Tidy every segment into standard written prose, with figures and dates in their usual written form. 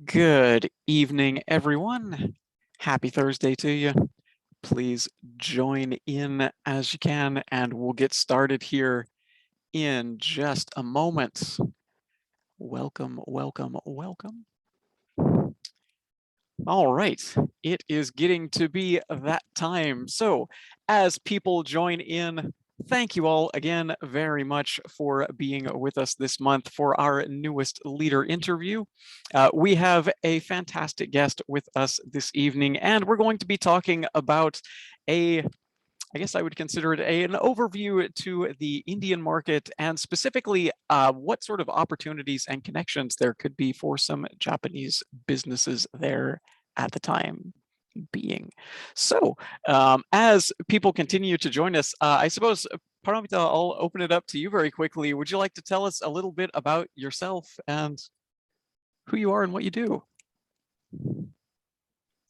Good evening, everyone. Happy Thursday to you. Please join in as you can, and we'll get started here in just a moment. Welcome, welcome, welcome. All right, it is getting to be that time. So as people join in, thank you all again very much for being with us this month for our newest leader interview. We have a fantastic guest with us this evening, and we're going to be talking about I guess I would consider it an overview to the Indian market, and specifically what sort of opportunities and connections there could be for some Japanese businesses there at the time being. So as people continue to join us, I suppose, Paromita, I'll open it up to you very quickly. Would you like to tell us a little bit about yourself and who you are and what you do?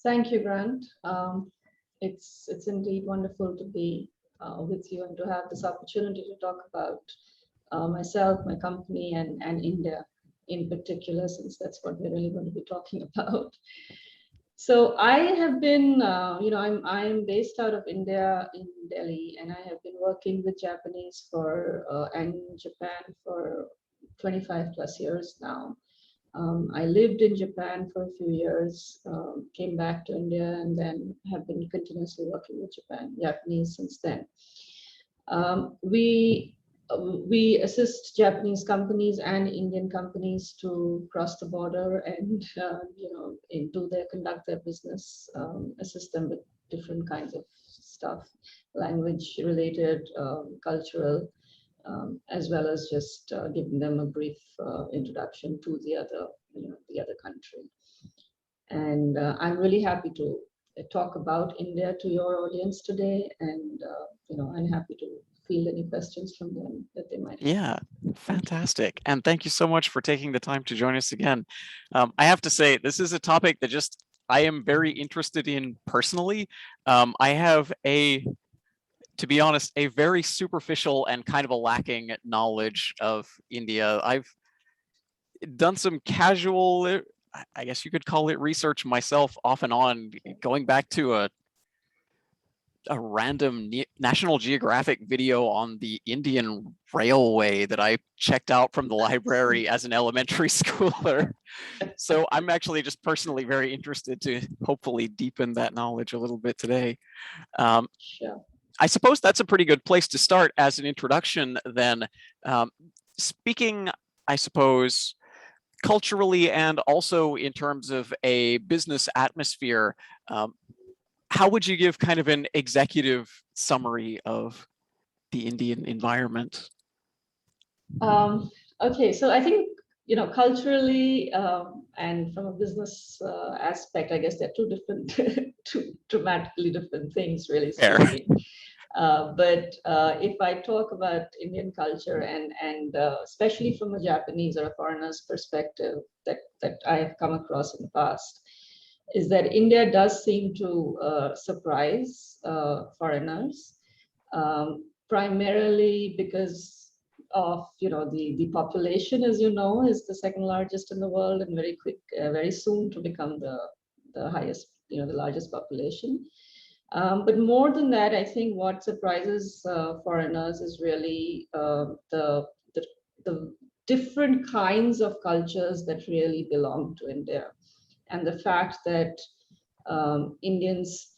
Thank you, Grant. It's indeed wonderful to be with you and to have this opportunity to talk about myself, my company, and India in particular, since that's what we're really going to be talking about. So I have been, I'm based out of India in Delhi, and I have been working with Japanese and Japan for 25 plus years now. I lived in Japan for a few years, came back to India, and then have been continuously working with Japanese since then. We assist Japanese companies and Indian companies to cross the border and conduct their business, assist them with different kinds of stuff, language related, cultural, as well as just giving them a brief introduction to the other country. And I'm really happy to talk about India to your audience today, and I'm happy to field any questions from them that they might have. Yeah, fantastic. And thank you so much for taking the time to join us again. I have to say, this is a topic that I am very interested in personally. I have to be honest, a very superficial and kind of a lacking knowledge of India. I've done some casual, I guess you could call it research myself off and on, going back to a random National Geographic video on the Indian Railway that I checked out from the library as an elementary schooler. So I'm actually just personally very interested to hopefully deepen that knowledge a little bit today. Sure. I suppose that's a pretty good place to start as an introduction then. Speaking, I suppose, culturally and also in terms of a business atmosphere, how would you give kind of an executive summary of the Indian environment? Okay, so I think, culturally and from a business aspect, I guess they're two dramatically different things, really. But if I talk about Indian culture and especially from a Japanese or a foreigner's perspective that I have come across in the past, is that India does seem to surprise foreigners, primarily because of the population, as you know, is the second largest in the world, and very soon to become the highest, the largest population. But more than that, I think what surprises foreigners is really the different kinds of cultures that really belong to India, and the fact that Indians,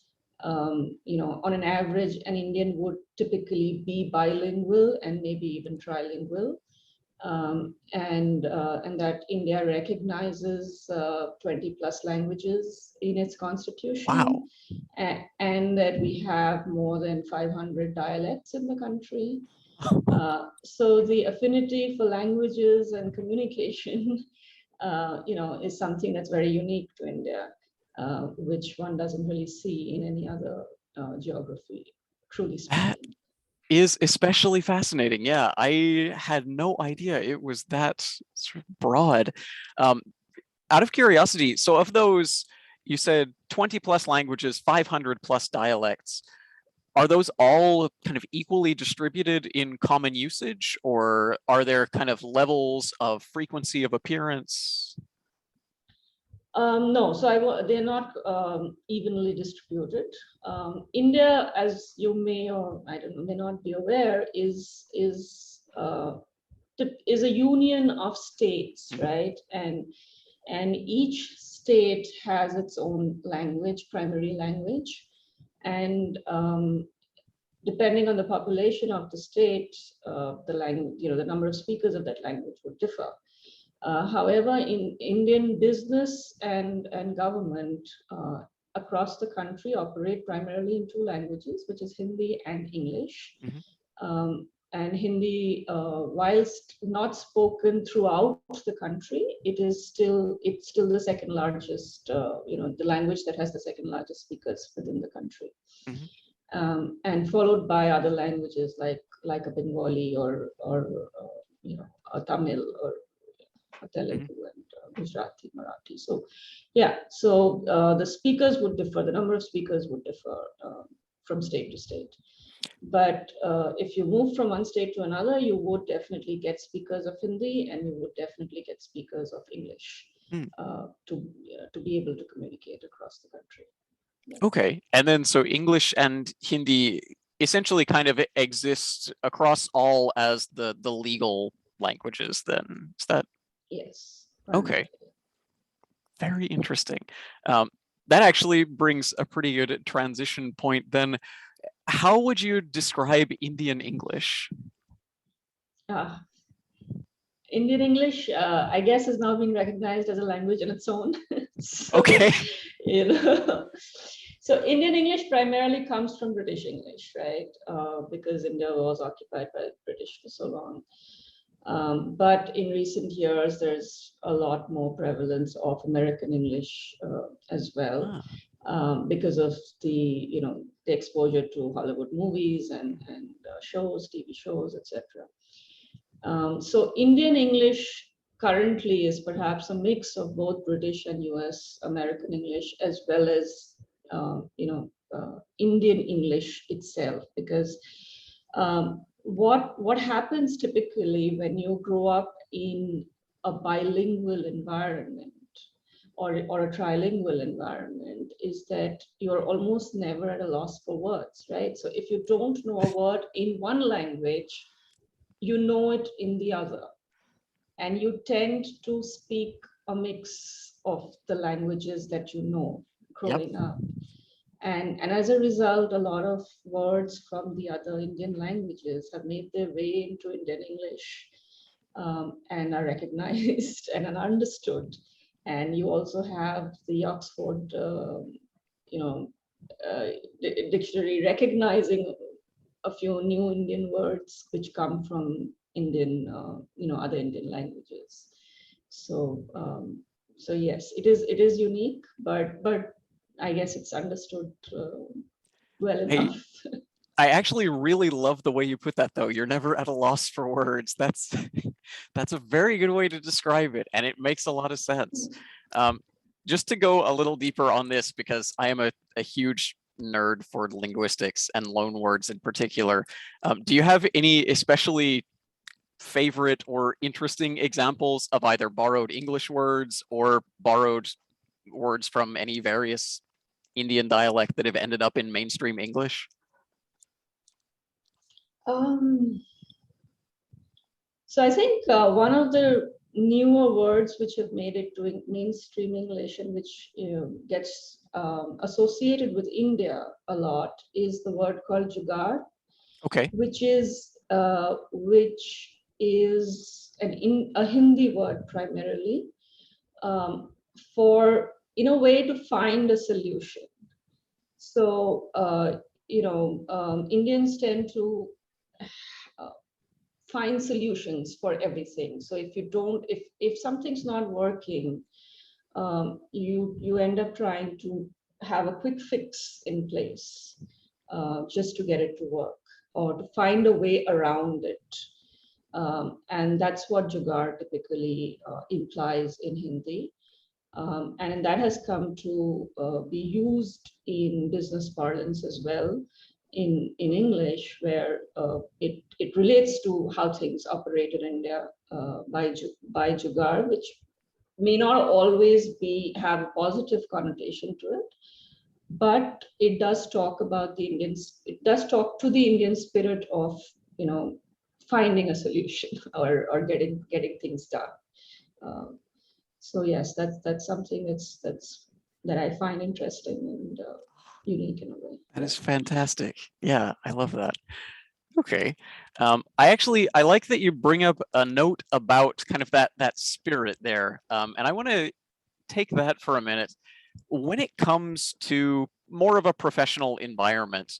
on an average, an Indian would typically be bilingual and maybe even trilingual, and that India recognizes 20 plus languages in its constitution. Wow. And that we have more than 500 dialects in the country. So the affinity for languages and communication, is something that's very unique to India, which one doesn't really see in any other geography, truly speaking. That is especially fascinating. Yeah, I had no idea it was that sort of broad. Out of curiosity, so of those, you said 20 plus languages, 500 plus dialects. Are those all kind of equally distributed in common usage, or are there kind of levels of frequency of appearance? No, so they're not evenly distributed. India, as you may or I don't know, may not be aware, is a union of states, right? And each state has its own language, primary language, and depending on the population of the state, the language, the number of speakers of that language would differ. However, in Indian business and government across the country operate primarily in two languages, which is Hindi and English. And Hindi, whilst not spoken throughout the country, it's still the second largest, the language that has the second largest speakers within the country. And followed by other languages like a Bengali or a Tamil or Telugu and Gujarati, Marathi. So yeah, so the speakers would differ, the number of speakers would differ from state to state. But if you move from one state to another, you would definitely get speakers of Hindi and you would definitely get speakers of English to be able to communicate across the country. Yeah. Okay, and then so English and Hindi essentially kind of exist across all as the legal languages then, is that? Yes. Okay. Very interesting. That actually brings a pretty good transition point then. How would you describe Indian English? Indian English, I guess, is now being recognized as a language in its own. So, okay. So Indian English primarily comes from British English, right? Because India was occupied by the British for so long. But in recent years, there's a lot more prevalence of American English as well, because of the exposure to Hollywood movies and shows, TV shows, etc. So Indian English currently is perhaps a mix of both British and US American English, as well as Indian English itself, because what happens typically when you grow up in a bilingual environment or a trilingual environment is that you're almost never at a loss for words, right? So if you don't know a word in one language, you know it in the other, and you tend to speak a mix of the languages that you know growing up. And as a result, a lot of words from the other Indian languages have made their way into Indian English and are recognized and are understood. And you also have the Oxford, dictionary recognizing a few new Indian words which come from Indian, other Indian languages. So, so yes, it is unique, but I guess it's understood well enough. I actually really love the way you put that, though. You're never at a loss for words. That's a very good way to describe it, and it makes a lot of sense. Just to go a little deeper on this, because I am a huge nerd for linguistics and loan words in particular. Do you have any especially favorite or interesting examples of either borrowed English words or borrowed words from any various Indian dialect that have ended up in mainstream English? So I think one of the newer words which have made it to mainstream English and which gets associated with India a lot is the word called jugaad. Okay. Which is a Hindi word primarily for, in a way, to find a solution. So Indians tend to find solutions for everything. So if something's not working, you end up trying to have a quick fix in place just to get it to work or to find a way around it. And that's what jugaad typically implies in Hindi. And that has come to be used in business parlance as well in English, where it relates to how things operate in India by jugaad, which may not always have a positive connotation to it, but it does talk about it does talk to the Indian spirit of, finding a solution or getting things done. So yes, that's something that I find interesting and unique in a way. That is fantastic. Yeah, I love that. Okay. I like that you bring up a note about kind of that spirit there. And I want to take that for a minute. When it comes to more of a professional environment,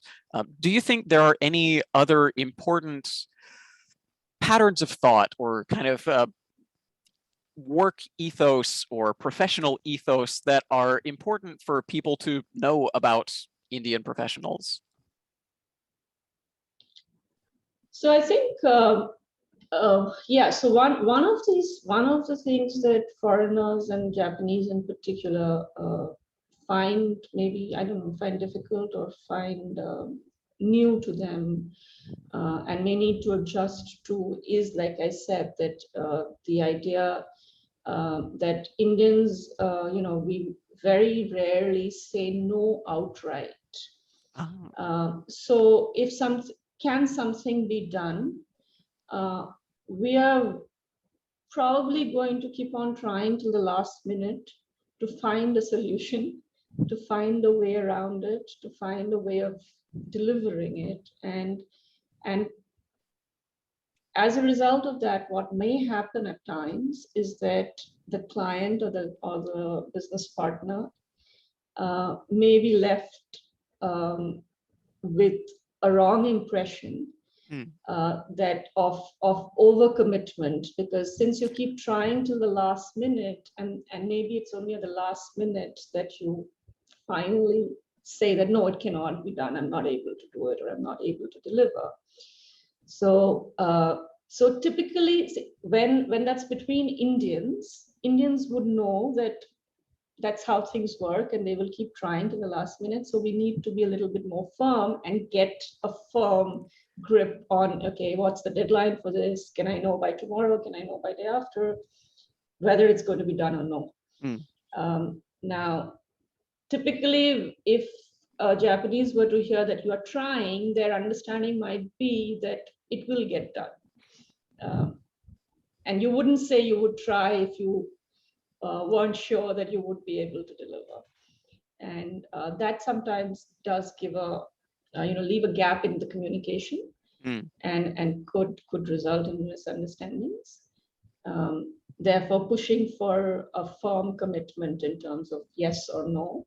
do you think there are any other important patterns of thought or kind of work ethos or professional ethos that are important for people to know about Indian professionals? So I think, yeah. So one of the things that foreigners and Japanese in particular find find difficult or find new to them and may need to adjust to is, like I said, that the idea that Indians, we very rarely say no outright. So if something be done, we are probably going to keep on trying till the last minute to find a solution, to find a way around it, to find a way of delivering it. And as a result of that, what may happen at times is that the client or the business partner may be left with a wrong impression that of overcommitment, because since you keep trying till the last minute, and maybe it's only at the last minute that you finally say that no, it cannot be done, I'm not able to do it, or I'm not able to deliver. So so typically when that's between Indians would know that that's how things work, and they will keep trying to the last minute. So we need to be a little bit more firm and get a firm grip on, okay, what's the deadline for this? Can I know by tomorrow? Can I know by day after whether it's going to be done or no? Now, typically, if Japanese were to hear that you are trying, their understanding might be that it will get done. And you wouldn't say you would try if you weren't sure that you would be able to deliver. And that sometimes does give leave a gap in the communication and could result in misunderstandings. Therefore, pushing for a firm commitment in terms of yes or no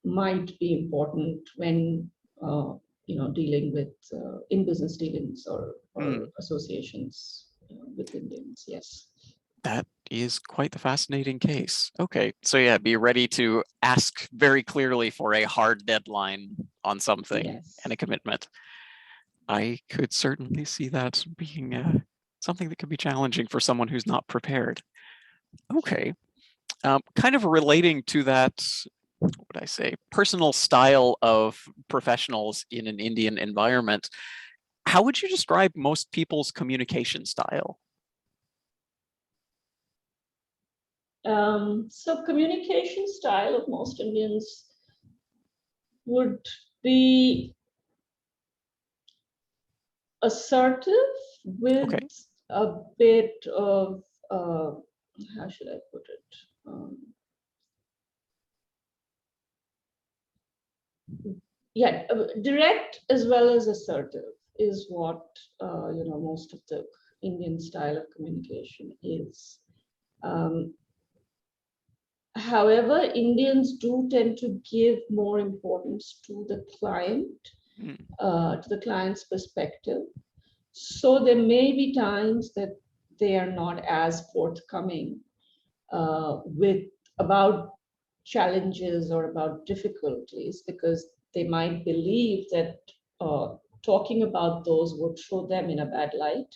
might be important when dealing with in business dealings or associations with Indians. Yes. That is quite the fascinating case. Okay, so yeah, be ready to ask very clearly for a hard deadline on something and a commitment. I could certainly see that being something that could be challenging for someone who's not prepared. Okay, kind of relating to that, what would I say, personal style of professionals in an Indian environment, how would you describe most people's communication style? So communication style of most Indians would be assertive with a bit of, how should I put it? Direct as well as assertive is what most of the Indian style of communication is. However, Indians do tend to give more importance to the client, to the client's perspective. So there may be times that they are not as forthcoming about challenges or about difficulties, because they might believe that talking about those would show them in a bad light.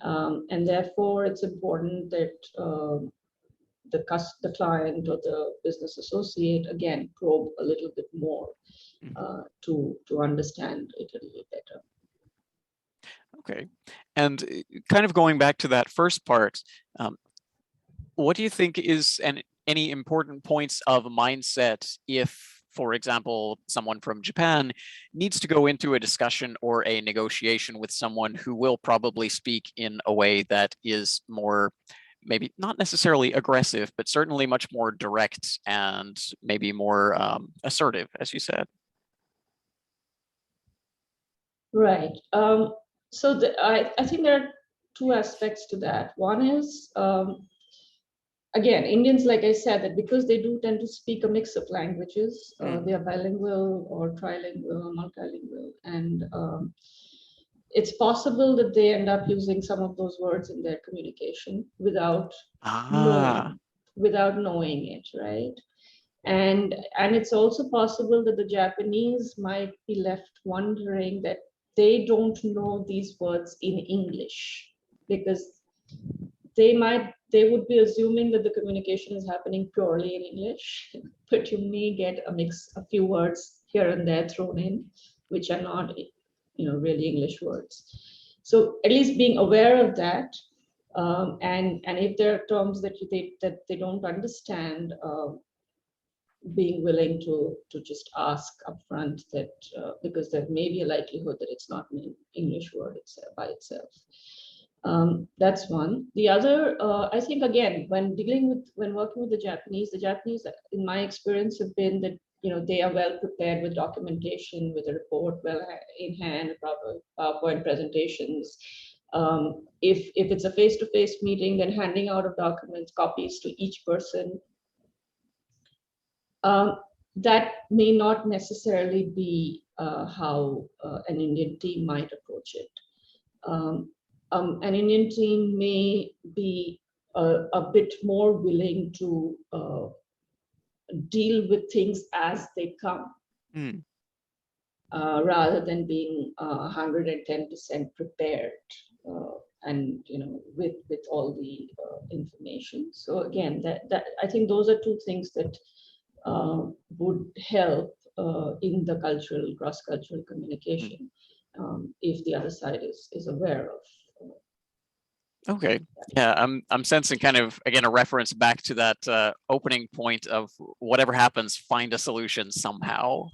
And therefore, it's important that the client or the business associate, again, probe a little bit more to understand it a little better. Okay. And kind of going back to that first part, what do you think is any important points of mindset if, for example, someone from Japan needs to go into a discussion or a negotiation with someone who will probably speak in a way that is more, maybe not necessarily aggressive, but certainly much more direct and maybe more assertive, as you said? Right. So I think there are two aspects to that. One is, again, Indians, like I said, that because they do tend to speak a mix of languages, they are bilingual or trilingual or multilingual, and it's possible that they end up using some of those words in their communication without knowing it, right? And it's also possible that the Japanese might be left wondering that they don't know these words in English, because they would be assuming that the communication is happening purely in English, but you may get a few words here and there thrown in, which are not, really English words. So at least being aware of that, and if there are terms that they don't understand, being willing to just ask upfront that, because there may be a likelihood that it's not an English word by itself. That's one. The other, I think, again, when working with the Japanese, in my experience, have been that, they are well prepared with documentation, with a report well in hand, proper PowerPoint presentations. If it's a face-to-face meeting, then handing out of documents, copies to each person. That may not necessarily be how an Indian team might approach it. An Indian team may be a bit more willing to deal with things as they come, rather than being 110% prepared and with all the information. So again, that I think those are two things that would help in the cross-cultural communication, if the other side is aware of. Okay. Yeah, I'm sensing kind of, again, a reference back to that opening point of whatever happens, find a solution somehow.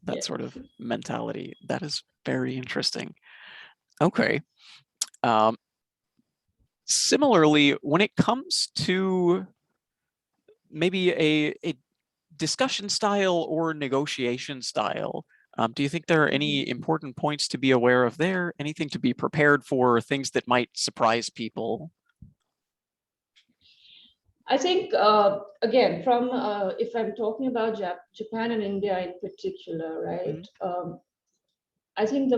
That sort of mentality. That is very interesting. Okay. Similarly, when it comes to maybe a discussion style or negotiation style, do you think there are any important points to be aware of there? Anything to be prepared for? Things that might surprise people? I think, again, from if I'm talking about Japan and India in particular, right? I think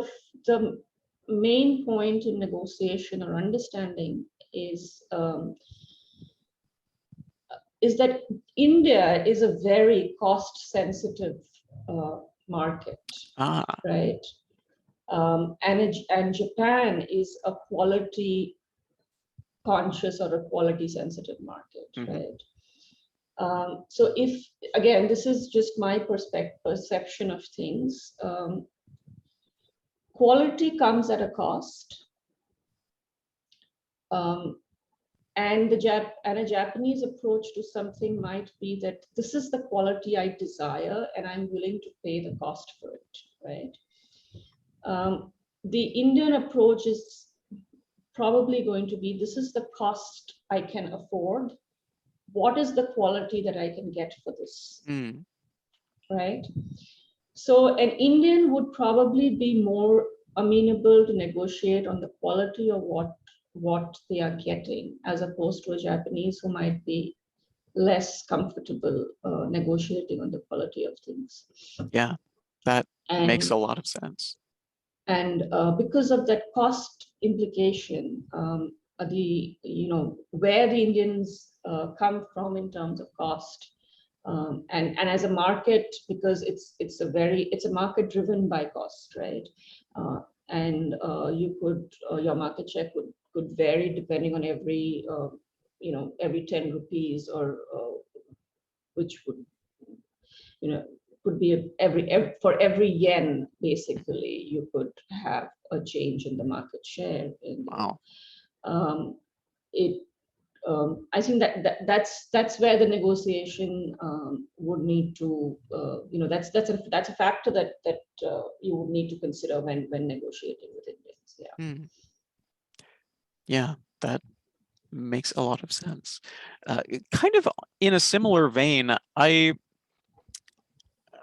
the main point in negotiation or understanding is that India is a very cost-sensitive market, right? And Japan is a quality conscious or a quality sensitive market, right? So if, again, this is just my perception of things, quality comes at a cost, and a Japanese approach to something might be that this is the quality I desire and I'm willing to pay the cost for it, right? The Indian approach is probably going to be, this is the cost I can afford. What is the quality that I can get for this, right? So an Indian would probably be more amenable to negotiate on the quality of what they are getting, as opposed to a Japanese who might be less comfortable negotiating on the quality of things. Yeah, that makes a lot of sense. And because of that cost implication, where the Indians come from in terms of cost, and as a market, because it's a market driven by cost, right? And your market share could vary depending on every 10 rupees, or which would could be for every yen, basically you could have a change in the market share. Wow. I think that's where the negotiation would need to, that's a factor that you would need to consider when negotiating with Indians. Yeah. Mm. Yeah, that makes a lot of sense. Kind of in a similar vein,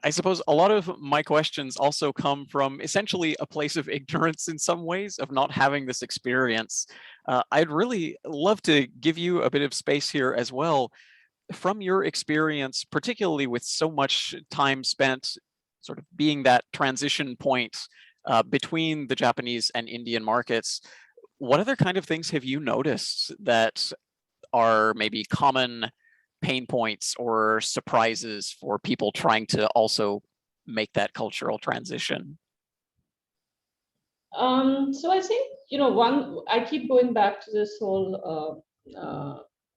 I suppose a lot of my questions also come from essentially a place of ignorance in some ways, of not having this experience. I'd really love to give you a bit of space here as well. From your experience, particularly with so much time spent sort of being that transition point between the Japanese and Indian markets, what other kind of things have you noticed that are maybe common pain points or surprises for people trying to also make that cultural transition? So I think, I keep going back to this whole,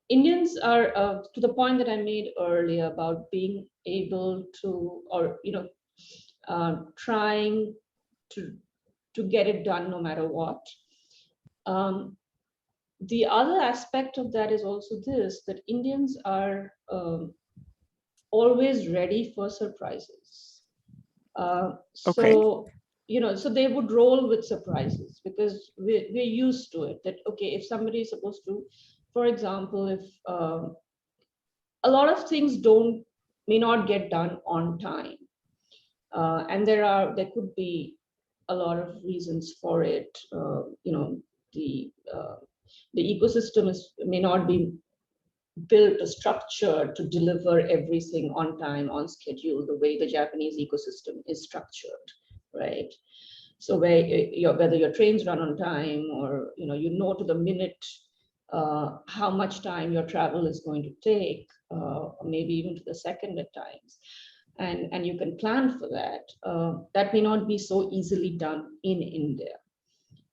Indians are, to the point that I made earlier about being able to, or, trying to get it done no matter what. The other aspect of that is also this, that Indians are always ready for surprises. Okay. So, so they would roll with surprises because we're used to it, that, okay, if somebody is supposed to, for example, if a lot of things may not get done on time. And there could be a lot of reasons for it. The ecosystem may not be built or structured to deliver everything on time, on schedule, the way the Japanese ecosystem is structured, right? So whether your trains run on time, or to the minute how much time your travel is going to take, or maybe even to the second at times, and you can plan for that. That may not be so easily done in India.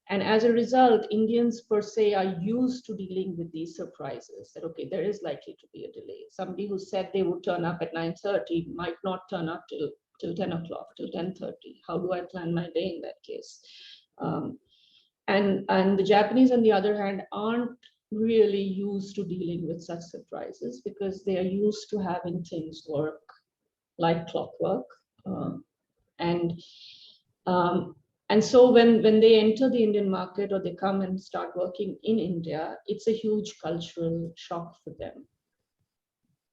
And as a result, Indians per se are used to dealing with these surprises, that, okay, there is likely to be a delay. Somebody who said they would turn up at 9:30 might not turn up till 10 o'clock, till 10:30. How do I plan my day in that case? And the Japanese, on the other hand, aren't really used to dealing with such surprises because they are used to having things work like clockwork. And so when they enter the Indian market, or they come and start working in India, it's a huge cultural shock for them.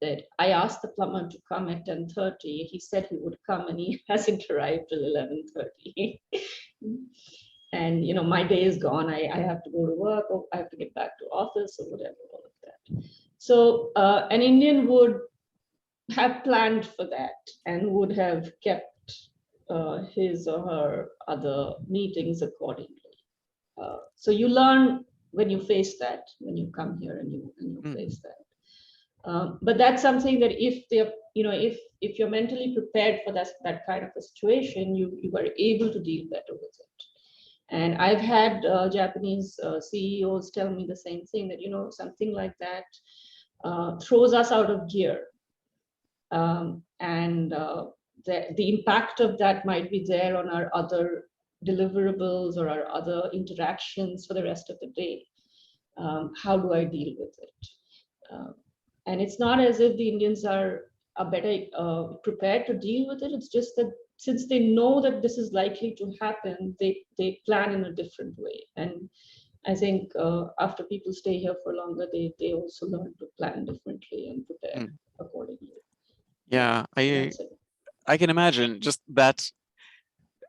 That I asked the plumber to come at 10:30, he said he would come, and he hasn't arrived till 11:30. And my day is gone. I have to go to work, or I have to get back to office, or whatever, all of that. So an Indian would have planned for that and would have kept his or her other meetings accordingly. So you learn when you face that, when you come here and you face that. But that's something that if you're mentally prepared for that kind of a situation, you are able to deal better with it. And I've had Japanese CEOs tell me the same thing, that something like that throws us out of gear. The impact of that might be there on our other deliverables or our other interactions for the rest of the day. How do I deal with it? And it's not as if the Indians are better prepared to deal with it. It's just that since they know that this is likely to happen, they plan in a different way. And I think after people stay here for longer, they also learn to plan differently and prepare accordingly. Yeah, I can imagine just that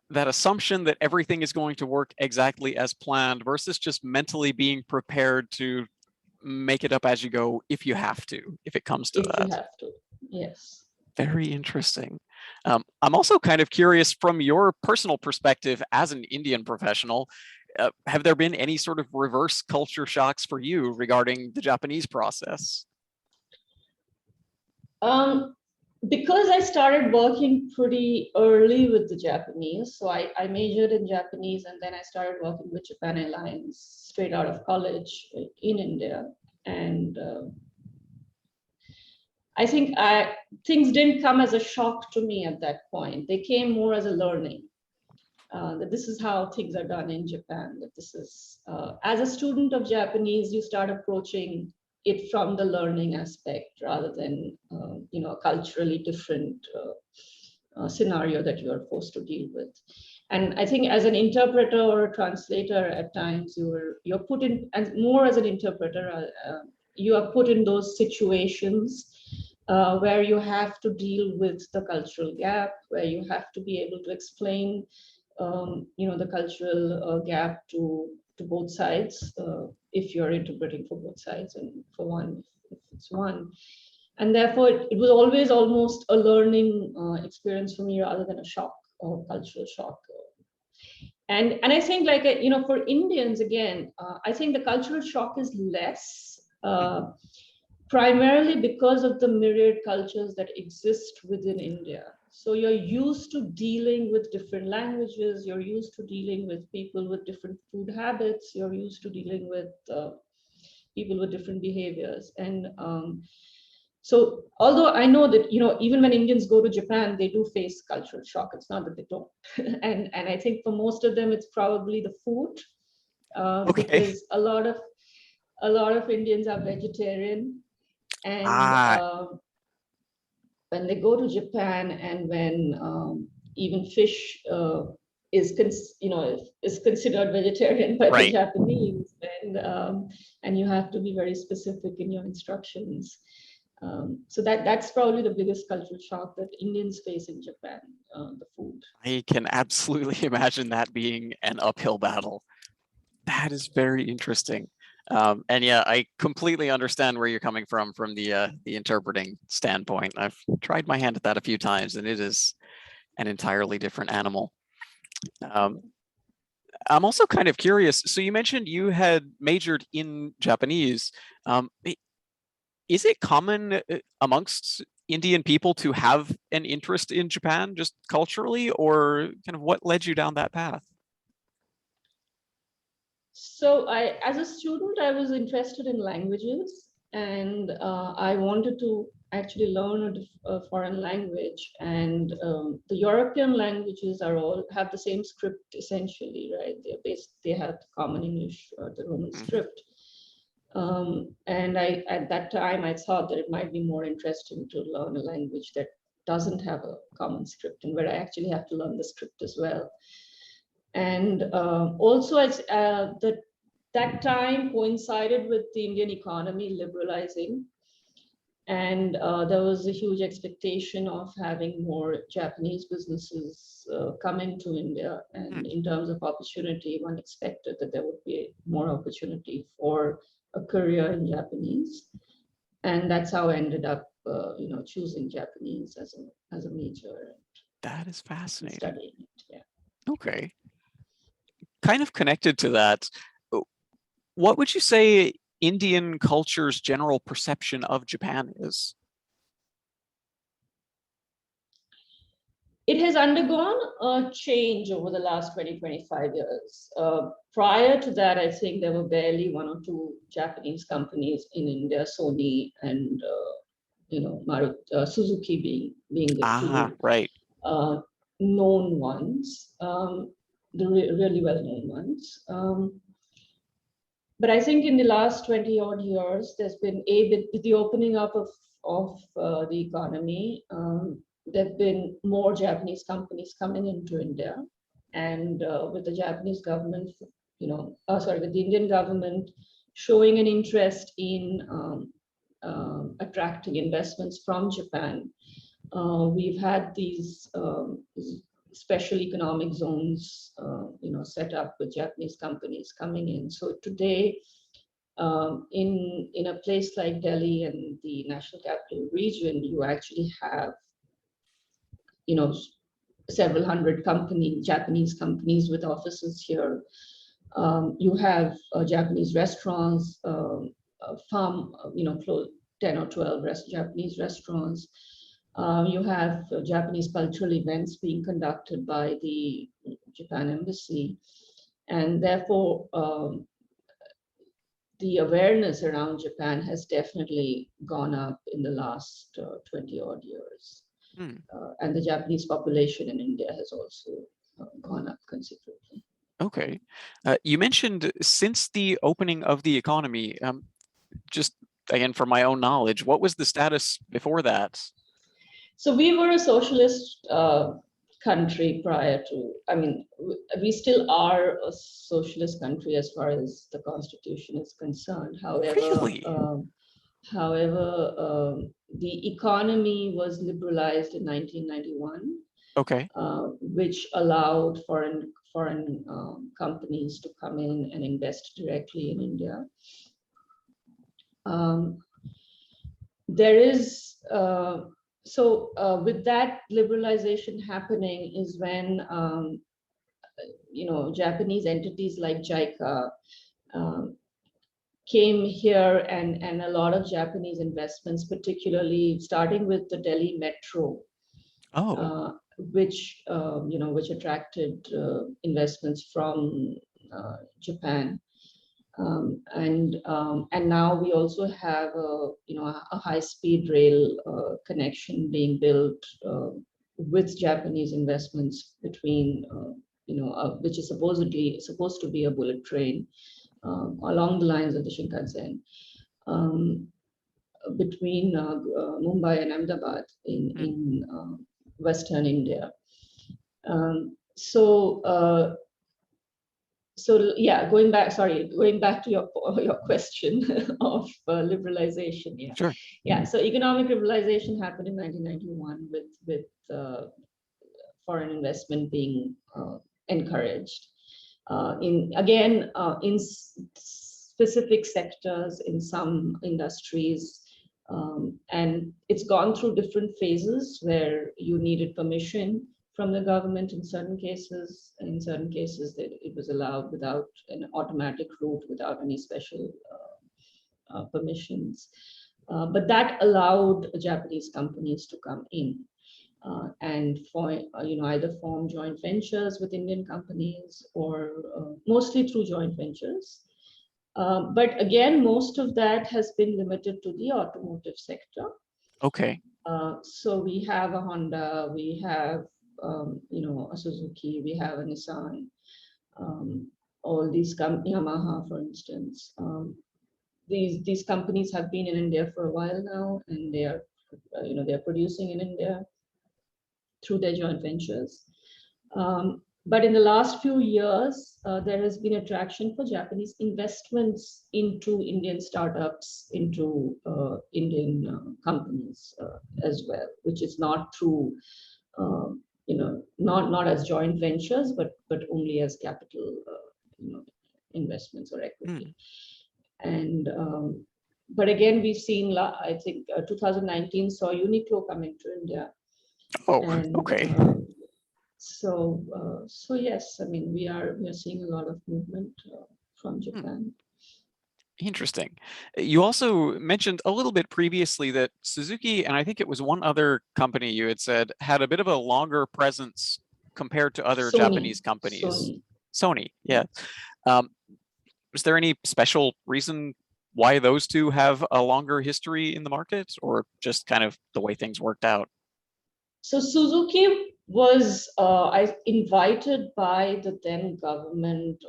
assumption that everything is going to work exactly as planned versus just mentally being prepared to make it up as you go if you have to, if it comes to that. If you have to, yes. Very interesting. I'm also kind of curious, from your personal perspective as an Indian professional, have there been any sort of reverse culture shocks for you regarding the Japanese process? Because I started working pretty early with the Japanese, so I majored in Japanese, and then I started working with Japan Airlines straight out of college in India. And I think things didn't come as a shock to me at that point. They came more as a learning, that this is how things are done in Japan, that this is, as a student of Japanese, you start approaching it from the learning aspect rather than a culturally different scenario that you are forced to deal with. And I think as an interpreter or a translator, at times you're put in, and more as an interpreter, you are put in those situations where you have to deal with the cultural gap, where you have to be able to explain, the cultural gap to both sides, if you're interpreting for both sides, and for one, if it's one. And therefore, it was always almost a learning experience for me rather than a shock or cultural shock. And I think, like, for Indians, again, I think the cultural shock is less, primarily because of the myriad cultures that exist within India. So you're used to dealing with different languages, you're used to dealing with people with different food habits, you're used to dealing with people with different behaviors. And so although I know that, even when Indians go to Japan, they do face cultural shock. It's not that they don't. and I think for most of them, it's probably the food, because a lot of Indians are vegetarian. And when they go to Japan, and when even fish is considered vegetarian by the Japanese, and you have to be very specific in your instructions. So that's probably the biggest cultural shock that Indians face in Japan, the food. I can absolutely imagine that being an uphill battle. That is very interesting. And yeah, I completely understand where you're coming from the interpreting standpoint. I've tried my hand at that a few times, and it is an entirely different animal. I'm also kind of curious. So you mentioned you had majored in Japanese. Is it common amongst Indian people to have an interest in Japan just culturally, or kind of what led you down that path? So as a student, I was interested in languages, and I wanted to actually learn a foreign language. And the European languages all have the same script essentially, right? They have common English, the Roman script. And at that time, I thought that it might be more interesting to learn a language that doesn't have a common script, and where I actually have to learn the script as well. And also, that time coincided with the Indian economy liberalizing, and there was a huge expectation of having more Japanese businesses come into India. And in terms of opportunity, one expected that there would be more opportunity for a career in Japanese, and that's how I ended up, choosing Japanese as a major. That is fascinating. Studying it, yeah. Okay. Kind of connected to that, what would you say Indian culture's general perception of Japan is? It has undergone a change over the last 25 years. Prior to that, I think there were barely one or two Japanese companies in India, Sony and Suzuki being the two known ones, the really well-known ones. But I think in the last 20 odd years, there's been with the opening up of the economy. There have been more Japanese companies coming into India, and with the Japanese government, with the Indian government showing an interest in attracting investments from Japan. We've had these special economic zones, set up with Japanese companies coming in. So today, in a place like Delhi and the National Capital Region, you actually have, several hundred Japanese companies with offices here. You have Japanese restaurants, 10 or 12 Japanese restaurants. You have Japanese cultural events being conducted by the Japan Embassy. And therefore, the awareness around Japan has definitely gone up in the last 20 odd years. And the Japanese population in India has also gone up considerably. Okay. You mentioned since the opening of the economy, just again, for my own knowledge, what was the status before that? So we were a socialist country prior to, I mean, we still are a socialist country as far as the constitution is concerned. However, Really? The economy was liberalized in 1991. Okay. Which allowed foreign companies to come in and invest directly in India. There is with that liberalization happening is when Japanese entities like JICA came here, and a lot of Japanese investments, particularly starting with the Delhi Metro. Which attracted investments from Japan, and now we also have a high-speed rail connection being built with Japanese investments between which is supposed to be a bullet train along the lines of the Shinkansen between Mumbai and Ahmedabad in Western India. Going back to your question of liberalization. Yeah, sure. Yeah, so economic liberalization happened in 1991 with foreign investment being encouraged. In specific sectors, in some industries. And it's gone through different phases where you needed permission from the government in certain cases. In certain cases, that it was allowed without an automatic route, without any special permissions. But that allowed Japanese companies to come in and either form joint ventures with Indian companies or mostly through joint ventures. But again, most of that has been limited to the automotive sector. Okay. So we have a Honda, we have a Suzuki, we have a Nissan, all these Yamaha, for instance. These companies have been in India for a while now, and they are producing in India through their joint ventures. But in the last few years, there has been attraction for Japanese investments into Indian startups, into Indian companies as well, which is not through, not as joint ventures, but only as capital, investments or equity. And but again, we've seen, I think 2019 saw Uniqlo come into India. Okay. So yes, I mean, we are seeing a lot of movement from Japan. Interesting. You also mentioned a little bit previously that Suzuki, and I think it was one other company you had said, had a bit of a longer presence compared to other Japanese companies. Sony, yeah. Was there any special reason why those two have a longer history in the market, or just kind of the way things worked out? So Suzuki was invited by the then government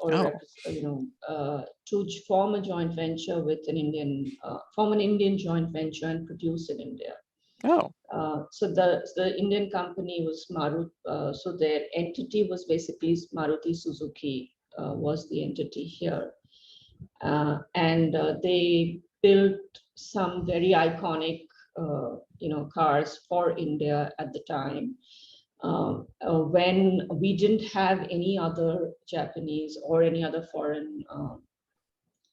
to form a joint venture with an Indian joint venture and produce in India. So the Indian company was Maruti. So their entity was basically Maruti Suzuki was the entity here, and they built some very iconic cars for India at the time. When we didn't have any other Japanese or any other foreign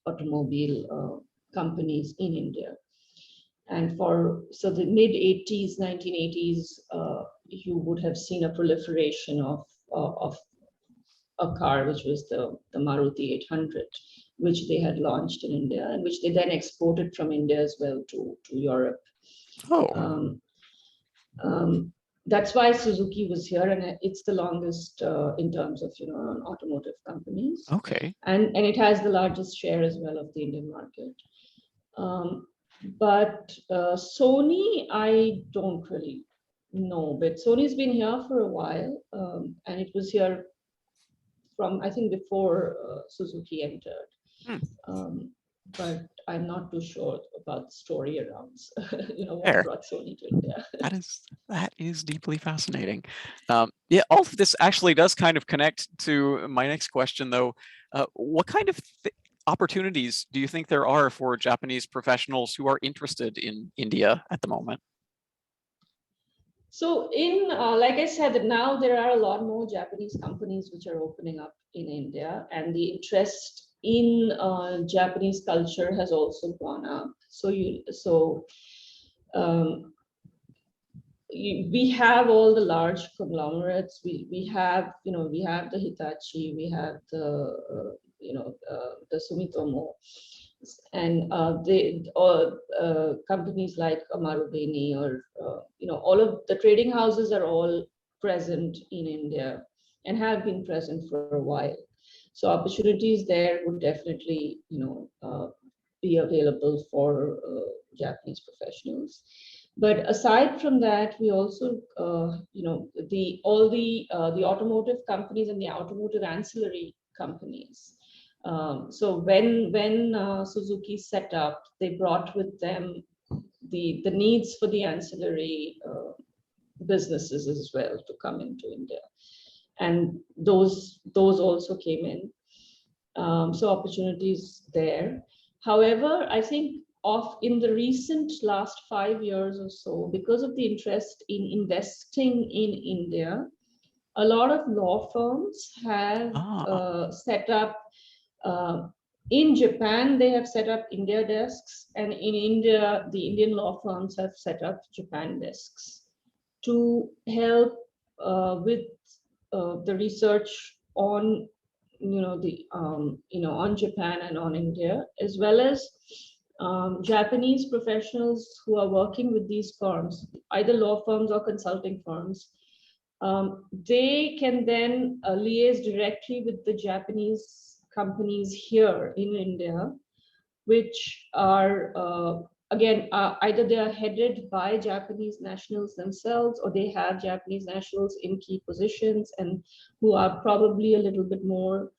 automobile companies in India. And so the mid-80s, 1980s, you would have seen a proliferation of a car, which was the Maruti 800, which they had launched in India and which they then exported from India as well to Europe. That's why Suzuki was here, and it's the longest in terms of automotive companies. Okay. And it has the largest share as well of the Indian market. But Sony, I don't really know, but Sony's been here for a while, and it was here from, I think, before Suzuki entered. but I'm not too sure about the story around, what Fair. brought Sony to India. That is deeply fascinating. Yeah, all of this actually does kind of connect to my next question, though. What kind of opportunities do you think there are for Japanese professionals who are interested in India at the moment? So like I said, now there are a lot more Japanese companies which are opening up in India, and the interest in Japanese culture has also gone up. We have all the large conglomerates. We have the Hitachi, we have the the Sumitomo, and companies like Marubeni, or all of the trading houses are all present in India and have been present for a while. So opportunities there would definitely be available for Japanese professionals. But aside from that, we also the automotive companies and the automotive ancillary companies. So when Suzuki set up, they brought with them the needs for the ancillary businesses as well to come into India, and those also came in. So opportunities there. However, I think in the recent last 5 years or so, because of the interest in investing in India, a lot of law firms have set up. In Japan, they have set up India desks, and in India, the Indian law firms have set up Japan desks to help with the research on on Japan and on India, as well as Japanese professionals who are working with these firms, either law firms or consulting firms. They can then liaise directly with the Japanese companies here in India, which are either they are headed by Japanese nationals themselves, or they have Japanese nationals in key positions and who are probably a little bit more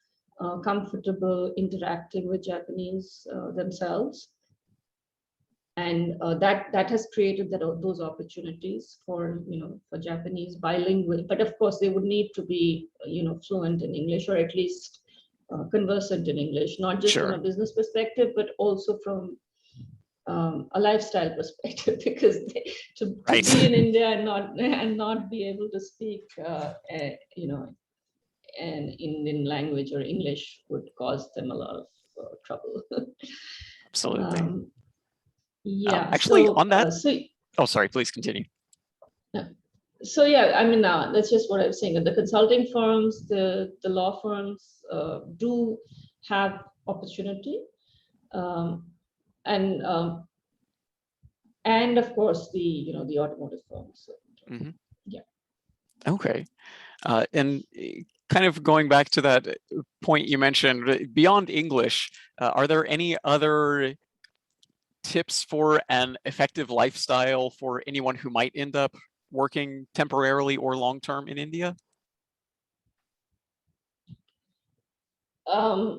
comfortable interacting with Japanese themselves. And that has created those opportunities for Japanese bilingual, but of course they would need to be fluent in English, or at least conversant in English, not just from a business perspective, but also from a lifestyle perspective, because to be in India and not be able to speak an Indian language or English would cause them a lot of trouble. Absolutely. Yeah. Actually, on that. Oh, sorry. Please continue. So yeah, I mean, that's just what I was saying. The consulting firms, the law firms do have opportunity, and of course the automotive firms. Mm-hmm. Yeah. Okay, and kind of going back to that point you mentioned, beyond English, are there any other tips for an effective lifestyle for anyone who might end up working temporarily or long-term in India? I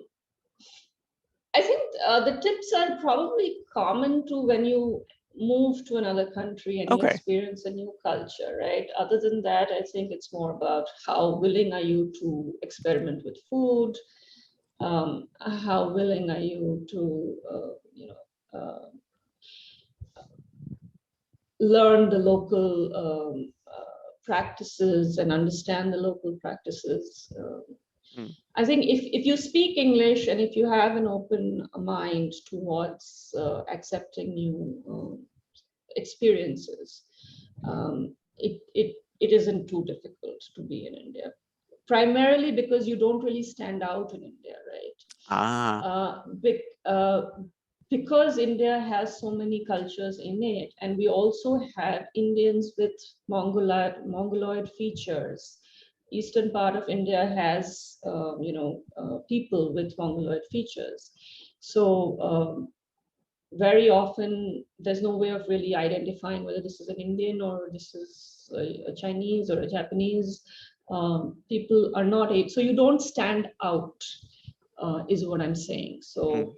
think the tips are probably common to when you move to another country and you experience a new culture, right? Other than that, I think it's more about how willing are you to experiment with food, how willing are you to learn the local practices and understand the local practices. I think if you speak English and if you have an open mind towards accepting new experiences, it isn't too difficult to be in India. Primarily because you don't really stand out in India, right? Because India has so many cultures in it, and we also have Indians with Mongoloid features. Eastern part of India has, people with Mongoloid features. So very often there's no way of really identifying whether this is an Indian or this is a Chinese or a Japanese. People are not so you don't stand out, is what I'm saying. So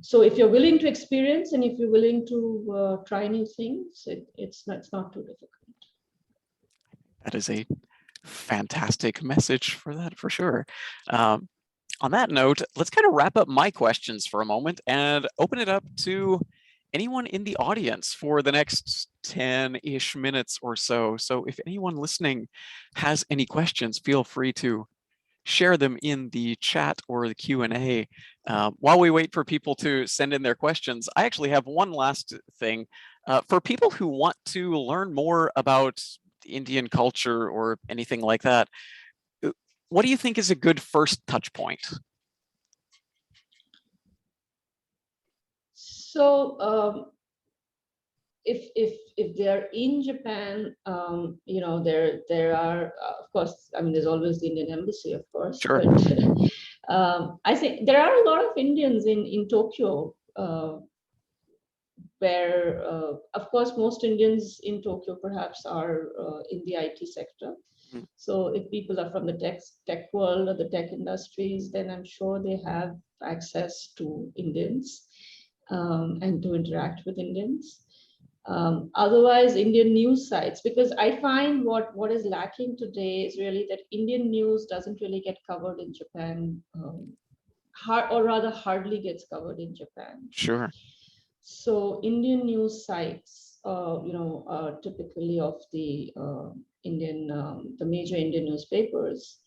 So if you're willing to experience and if you're willing to try new things, it's not too difficult. That is a fantastic message for that, for sure. On that note, let's kind of wrap up my questions for a moment and open it up to anyone in the audience for the next 10-ish minutes or so. So if anyone listening has any questions, feel free to share them in the chat or the Q&A. While we wait for people to send in their questions, I actually have one last thing. For people who want to learn more about Indian culture or anything like that, what do you think is a good first touch point? So if they're in Japan, there are, of course, I mean, there's always the Indian embassy, of course. Sure. But I think there are a lot of Indians in Tokyo, where, of course, most Indians in Tokyo perhaps are in the IT sector. So if people are from the tech world or the tech industries, then I'm sure they have access to Indians and to interact with Indians. Otherwise, Indian news sites, because I find what is lacking today is really that Indian news doesn't really get covered in Japan, or rather hardly gets covered in Japan. Sure. So Indian news sites, typically of the the major Indian newspapers,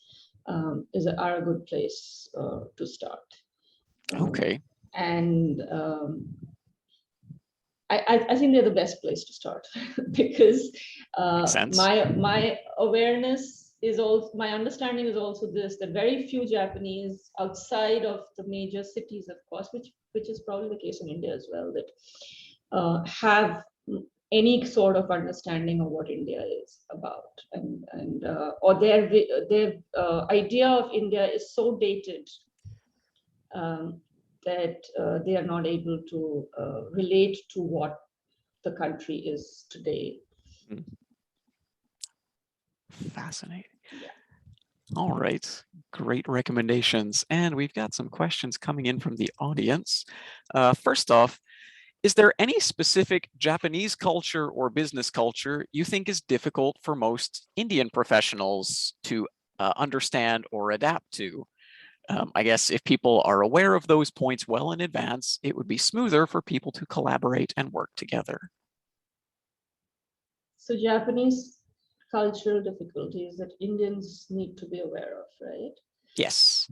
are a good place to start. Okay. And I think they're the best place to start because my awareness is also, my understanding is also this, that very few Japanese outside of the major cities, of course, which is probably the case in India as well, that have any sort of understanding of what India is about, or their idea of India is so dated that they are not able to relate to what the country is today. Fascinating. Yeah. All right, great recommendations. And we've got some questions coming in from the audience. First off, is there any specific Japanese culture or business culture you think is difficult for most Indian professionals to understand or adapt to? I guess if people are aware of those points well in advance, it would be smoother for people to collaborate and work together. So Japanese cultural difficulties that Indians need to be aware of, right? Yes.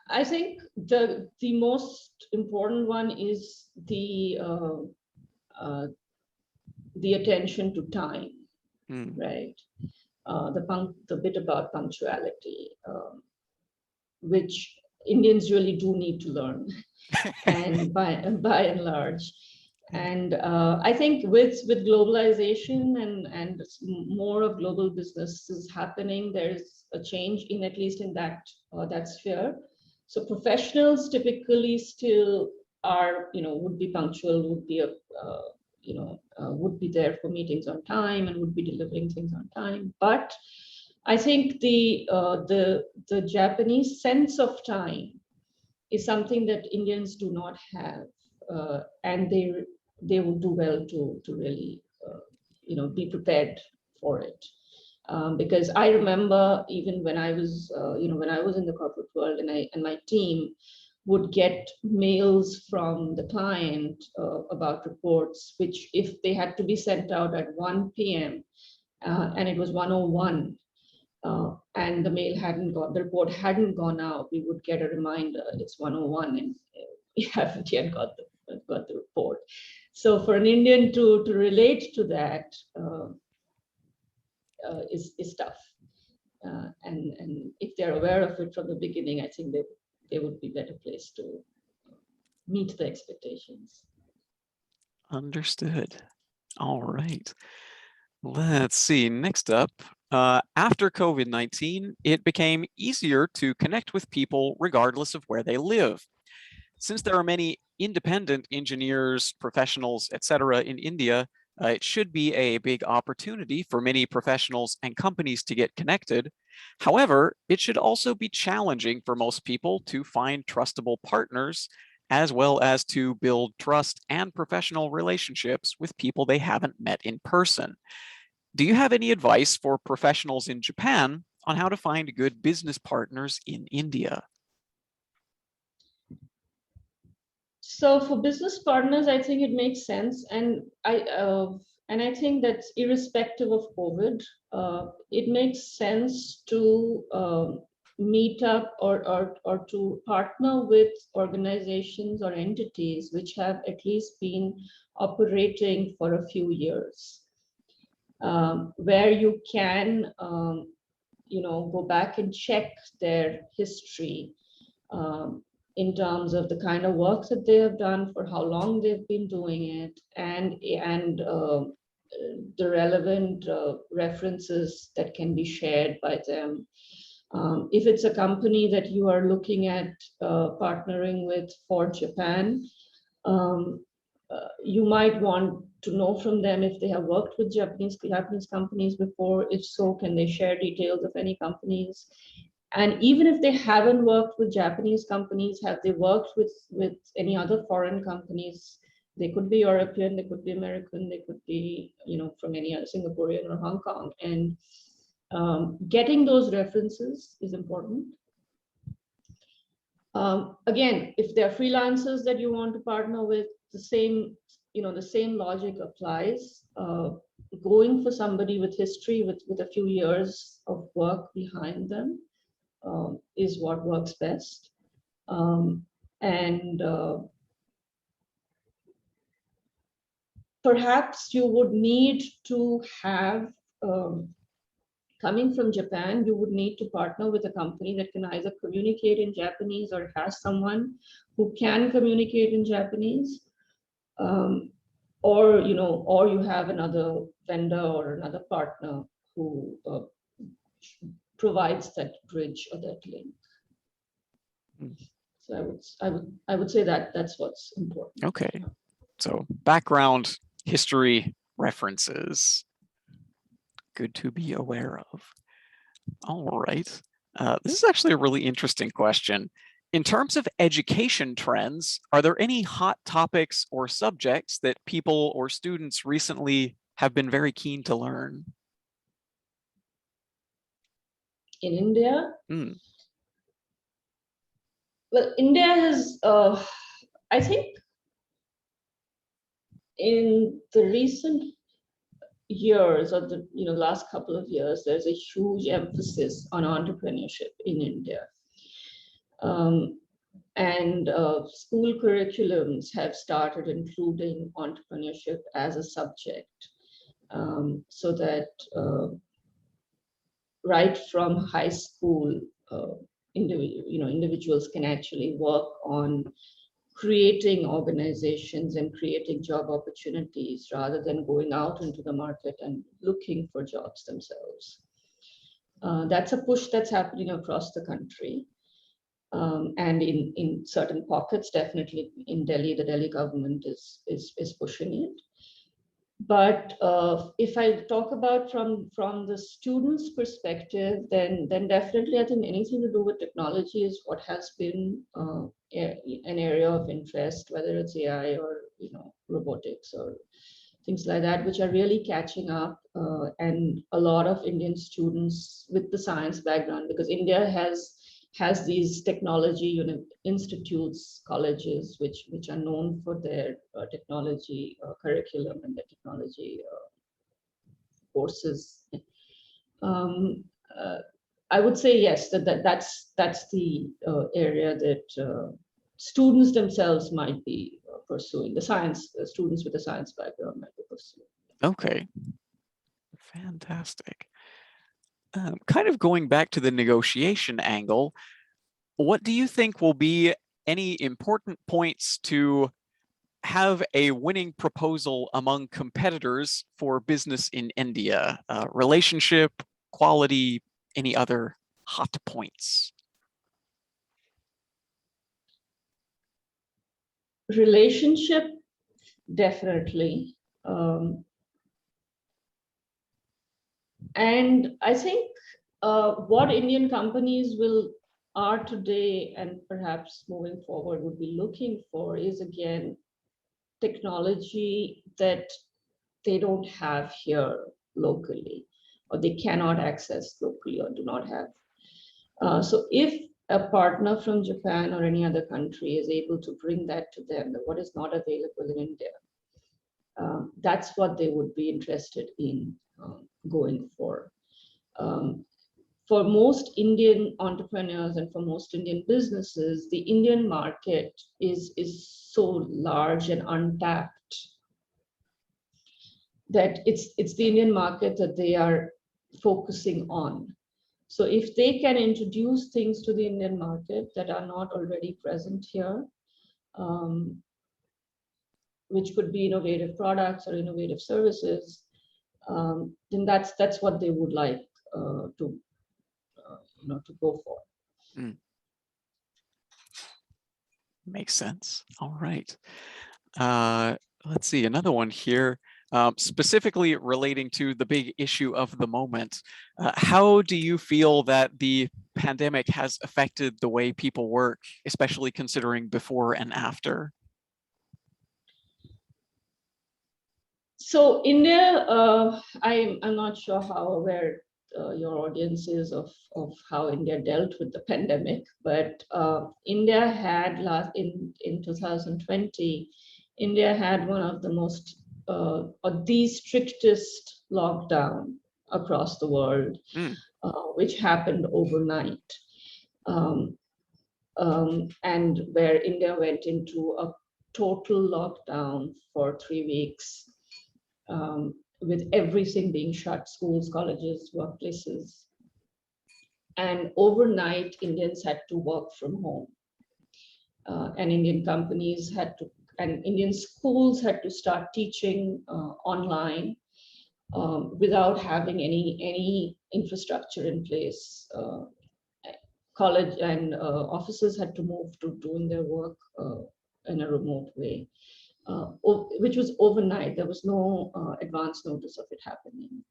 I think the most important one is the attention to time, right? The bit about punctuality, which Indians really do need to learn, and by and large. And I think with globalization and more of global businesses happening, there's a change in at least in that sphere. So professionals typically still are, would be punctual, would be would be there for meetings on time and would be delivering things on time. But I think the Japanese sense of time is something that Indians do not have, and they would do well to really be prepared for it. Because I remember even when I was when I was in the corporate world, and my team would get mails from the client about reports, which if they had to be sent out at 1 p.m. And it was 1:01, and the report hadn't gone out, we would get a reminder it's 1:01 and we haven't yet got the report. So for an Indian to relate to that is tough. And if they're aware of it from the beginning, I think they would be better placed to meet the expectations. Understood. All right. Let's see. Next up, after COVID-19, it became easier to connect with people regardless of where they live. Since there are many independent engineers, professionals, etc. in India, it should be a big opportunity for many professionals and companies to get connected. However, it should also be challenging for most people to find trustable partners as well as to build trust and professional relationships with people they haven't met in person. Do you have any advice for professionals in Japan on how to find good business partners in India? So for business partners, I think it makes sense, and I think that irrespective of COVID, it makes sense to meet up or to partner with organizations or entities which have at least been operating for a few years, where you can go back and check their history in terms of the kind of work that they have done, for how long they've been doing it, and the relevant references that can be shared by them. If it's a company that you are looking at partnering with for Japan, you might want to know from them if they have worked with Japanese companies before. If so, can they share details of any companies? And even if they haven't worked with Japanese companies, have they worked with any other foreign companies? They could be European, they could be American, they could be from any other, Singaporean or Hong Kong. And getting those references is important. Again, if they're freelancers that you want to partner with, the same logic applies. Going for somebody with history, with a few years of work behind them, is what works best. And perhaps you would need to have, coming from Japan, you would need to partner with a company that can either communicate in Japanese or has someone who can communicate in Japanese, or you have another vendor or another partner who provides that bridge or that link. So I would say that that's what's important. Okay, so background, history, references, good to be aware of. All right, this is actually a really interesting question. In terms of education trends, are there any hot topics or subjects that people or students recently have been very keen to learn? In India? Well, India has, I think, in the recent years or the last couple of years, there's a huge emphasis on entrepreneurship in India. And school curriculums have started including entrepreneurship as a subject, so that right from high school, individuals can actually work on creating organizations and creating job opportunities rather than going out into the market and looking for jobs themselves. That's a push that's happening across the country. And in certain pockets, definitely in Delhi, the Delhi government is pushing it. But if I talk about from the students' perspective, then definitely I think anything to do with technology is what has been an area of interest, whether it's AI or robotics or things like that, which are really catching up. And a lot of Indian students with the science background, because India has these technology institutes, colleges, which are known for their technology curriculum and their technology courses. I would say yes, that's the area that students themselves might be pursuing. The science students with a science background might be pursuing. Okay, fantastic. Kind of going back to the negotiation angle, what do you think will be any important points to have a winning proposal among competitors for business in India? Relationship, quality, any other hot points? Relationship, definitely. And I think what Indian companies will are today and perhaps moving forward would be looking for is, again, technology that they don't have here locally, or they cannot access locally or do not have. So if a partner from Japan or any other country is able to bring that to them, what is not available in India, that's what they would be interested in going for. For most Indian entrepreneurs and for most Indian businesses, the Indian market is so large and untapped that it's the Indian market that they are focusing on. So if they can introduce things to the Indian market that are not already present here, which could be innovative products or innovative services, then that's what they would like to go for. Makes sense. All right. Let's see, another one here, specifically relating to the big issue of the moment. How do you feel that the pandemic has affected the way people work, especially considering before and after? So India, I'm not sure how aware your audience is of how India dealt with the pandemic, but India had in 2020, India had one of the most or the strictest lockdown across the world, which happened overnight, and where India went into a total lockdown for 3 weeks. With everything being shut, schools, colleges, workplaces. And overnight, Indians had to work from home. And Indian companies had to, and Indian schools had to start teaching online without having any infrastructure in place. College and offices had to move to doing their work in a remote way. Which was overnight. There was no advance notice of it happening.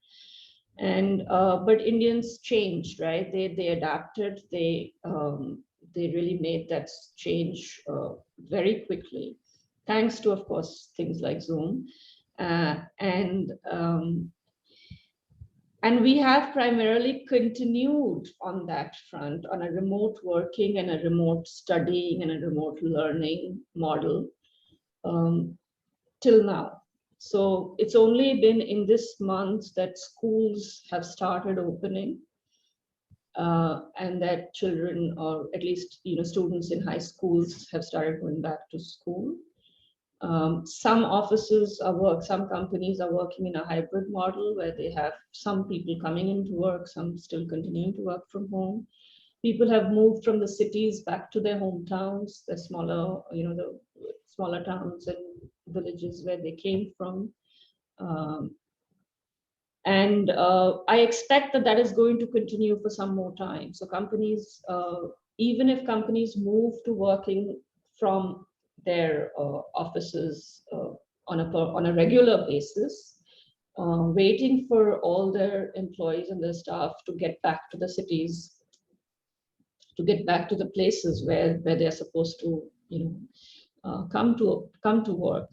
And but Indians changed, right? They adapted. They really made that change very quickly, thanks to, of course, things like Zoom. And we have primarily continued on that front, on a remote working and a remote studying and a remote learning model. Till now. So it's only been in this month that schools have started opening and that children, or at least students in high schools, have started going back to school. Some offices some companies are working in a hybrid model where they have some people coming into work, some still continuing to work from home. People have moved from the cities back to their hometowns, the smaller, the smaller towns and villages where they came from. And I expect that is going to continue for some more time. So companies, even if companies move to working from their offices on a regular basis, waiting for all their employees and their staff to get back to the cities, to get back to the places where they're supposed to, come to work,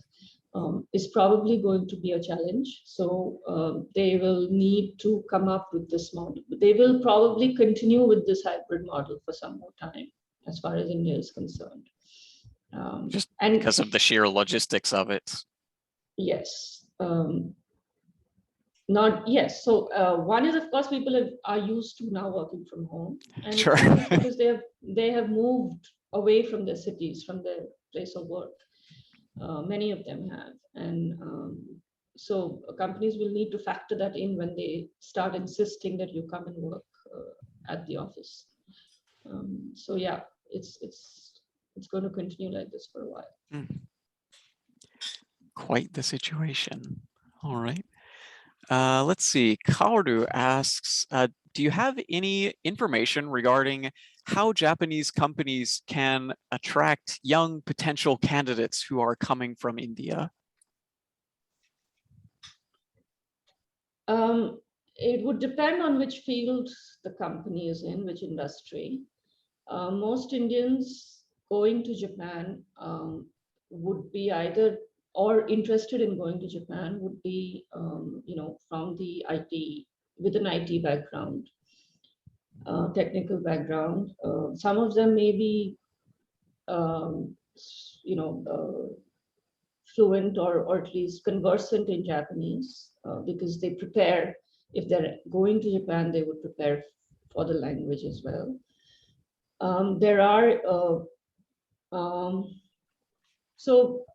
is probably going to be a challenge. So they will need to come up with this model. They will probably continue with this hybrid model for some more time, as far as India is concerned. Just because of the sheer logistics of it. Yes. So one is, of course, people are used to now working from home, and sure. Because they have moved away from their cities, from their place of work. Many of them have, and so companies will need to factor that in when they start insisting that you come and work at the office. So yeah, it's going to continue like this for a while. Quite the situation. All right. Let's see. Kaoru asks, do you have any information regarding how Japanese companies can attract young potential candidates who are coming from India? It would depend on which field the company is in, which industry. Most Indians going to Japan would be either or interested in going to Japan would be, from the IT, with an IT background, technical background. Some of them may be, fluent or at least conversant in Japanese, because they prepare, if they're going to Japan, they would prepare for the language as well. So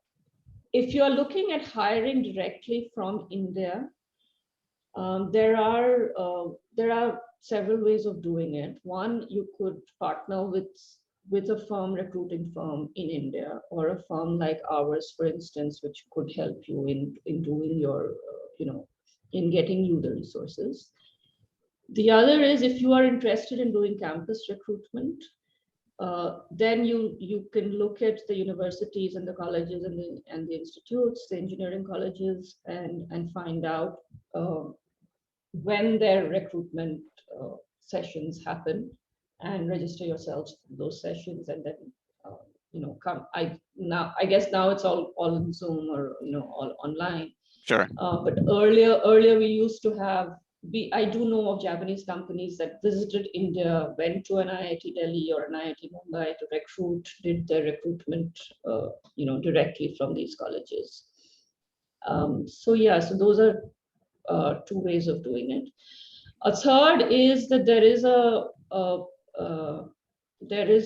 if you are looking at hiring directly from India, there are several ways of doing it. One, you could partner with a firm, recruiting firm in India, or a firm like ours, for instance, which could help you in doing your, in getting you the resources. The other is, if you are interested in doing campus recruitment, then you can look at the universities and the colleges and the institutes, the engineering colleges, and find out when their recruitment sessions happen, and register yourselves for those sessions, and then come. I guess now it's all on Zoom or all online. Sure. But earlier we used to have. I do know of Japanese companies that visited India, went to an IIT Delhi or an IIT Mumbai to recruit, did their recruitment, directly from these colleges. So those are two ways of doing it. A third is that there is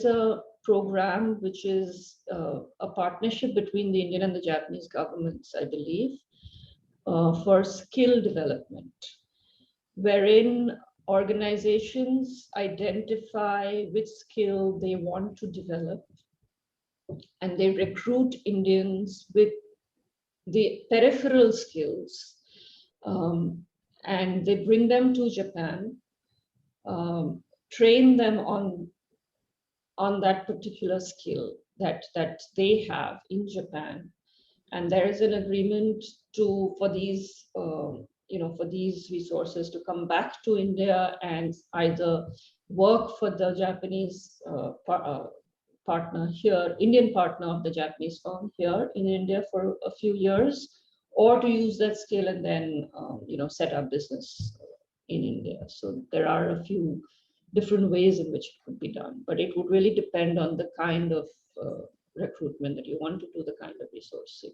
a program which is a partnership between the Indian and the Japanese governments, I believe, for skill development, wherein organizations identify which skill they want to develop, and they recruit Indians with the peripheral skills, and they bring them to Japan, train them on that particular skill that they have in Japan. And there is an agreement for these resources to come back to India and either work for the Japanese partner here, Indian partner of the Japanese firm here in India for a few years, or to use that skill and then set up business in India. So there are a few different ways in which it could be done, but it would really depend on the kind of recruitment that you want to do, the kind of resource you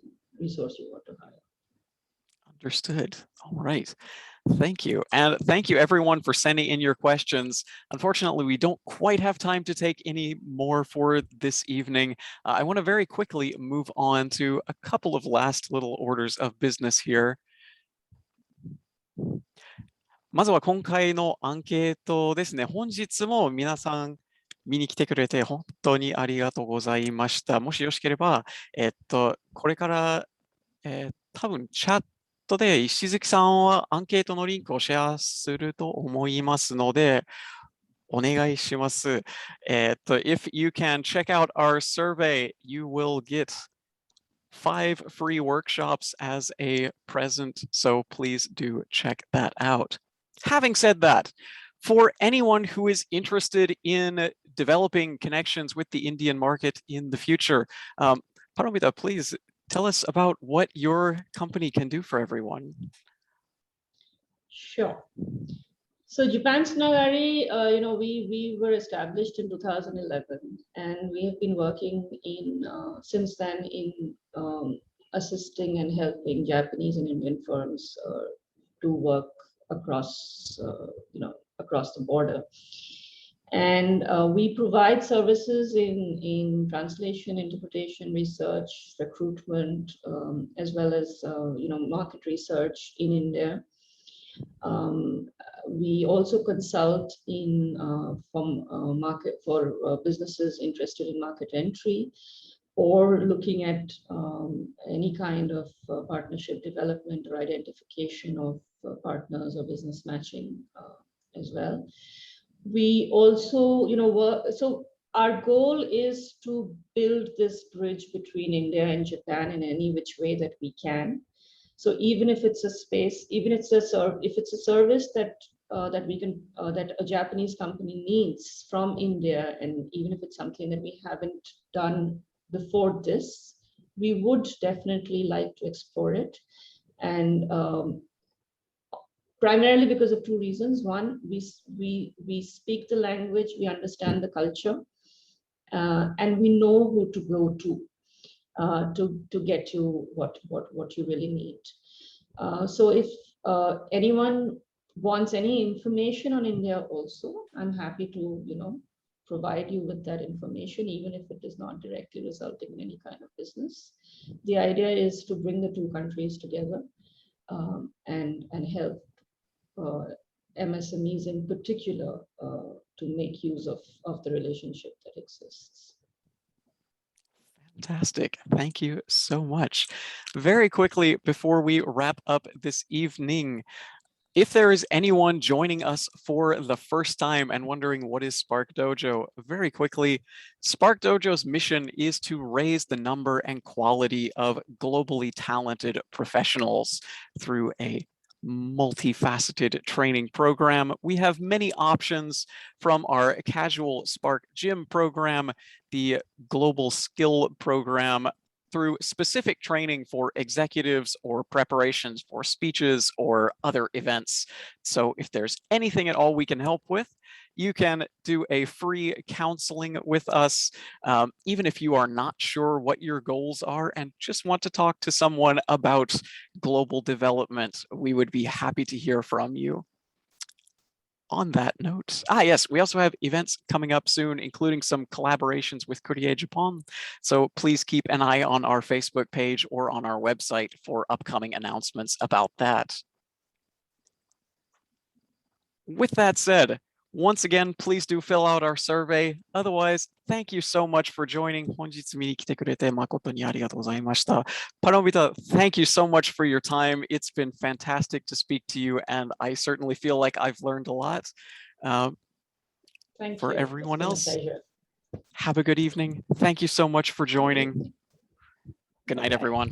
want to hire. Understood. All right. Thank you. And thank you everyone for sending in your questions. Unfortunately, we don't quite have time to take any more for this evening. I want to very quickly move on to a couple of last little orders of business here. まずは今回のアンケートですね。本日も皆さん見に来てくれて本当にありがとうございました。もしよろしければ、これから、多分チャットで石月さんはアンケートのリンクをシェアすると思いますので、お願いします。If you can check out our survey, you will get 5 free workshops as a present, so please do check that out. Having said that, for anyone who is interested in developing connections with the Indian market in the future, Paromita, please tell us about what your company can do for everyone. Sure. So Japan Tsunagari, we were established in 2011, and we have been working since then in assisting and helping Japanese and Indian firms to work across the border. And we provide services in translation, interpretation, research, recruitment, as well as market research in India. We also consult for businesses interested in market entry, or looking at any kind of partnership development or identification of partners or business matching as well. We also, so our goal is to build this bridge between India and Japan in any which way that we can. So even if it's a space, if it's a service that that we can that a Japanese company needs from India, and even if it's something that we haven't done before this, we would definitely like to explore it. And primarily because of two reasons. One, we speak the language, we understand the culture, and we know who to go to get you what you really need. So if anyone wants any information on India also, I'm happy to, provide you with that information, even if it is not directly resulting in any kind of business. The idea is to bring the two countries together and help MSMEs in particular to make use of the relationship that exists. Fantastic. Thank you so much. Very quickly, before we wrap up this evening, if there is anyone joining us for the first time and wondering what is Spark Dojo, very quickly, Spark Dojo's mission is to raise the number and quality of globally talented professionals through a multifaceted training program. We have many options, from our casual Spark Gym program, the Global Skill program, through specific training for executives or preparations for speeches or other events. So if there's anything at all we can help with, you can do a free counseling with us, even if you are not sure what your goals are and just want to talk to someone about global development. We would be happy to hear from you. On that note, yes, we also have events coming up soon, including some collaborations with Courrier Japan. So please keep an eye on our Facebook page or on our website for upcoming announcements about that. With that said, once again, please do fill out our survey. Otherwise, thank you so much for joining. 本日見に来てくれて誠にありがとうございました。Paromita, thank you so much for your time. It's been fantastic to speak to you, and I certainly feel like I've learned a lot. For everyone else, have a good evening. Thank you so much for joining. Good night, everyone.